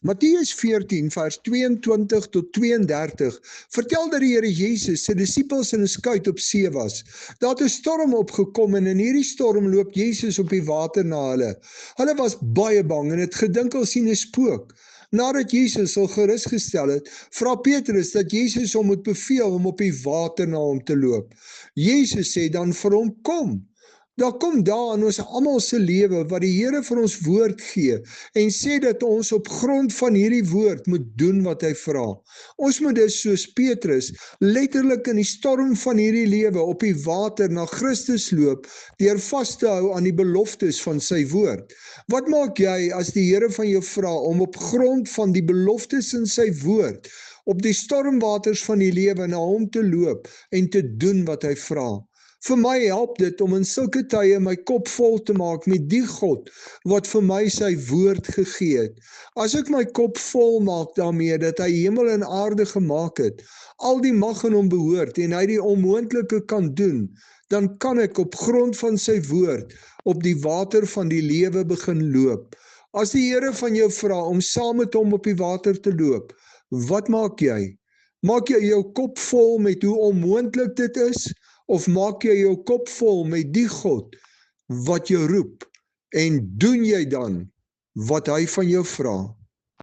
Matteus 14 vers 22 tot 32 vertel dat die Here Jesus sy disippels in 'n skuit op see was. Daar het 'n storm opgekom en in hierdie storm loop Jesus op die water na hulle. Hulle was baie bang en het gedink hulle sien 'n spook. Nadat Jesus al gerusgestel het, vra Petrus dat Jesus hom moet beveel om op die water na hom te loop. Jesus sê dan vir hom, kom. Daar kom dae in ons almal se lewe wat die Here vir ons woord gee en sê dat ons op grond van hierdie woord moet doen wat hy vra. Ons moet dus soos Petrus letterlik in die storm van hierdie lewe op die water na Christus loop deur vas te hou aan die beloftes van sy woord. Wat maak jy as die Here van jou vra om op grond van die beloftes in sy woord op die stormwaters van die lewe na hom te loop en te doen wat hy vra? Vir my help dit om in sulke tye my kop vol te maak met die God wat vir my sy woord gegee het. As ek my kop vol maak daarmee dat hy hemel en aarde gemaak het, al die mag in hom behoort en hy die onmoontlike kan doen, dan kan ek op grond van sy woord op die water van die lewe begin loop. As die Here van jou vra om saam met hom op die water te loop, wat maak jy? Maak jy jou kop vol met hoe onmoontlik dit is? Of maak jy jou kop vol met die God wat jou roep en doen jy dan wat hy van jou vra?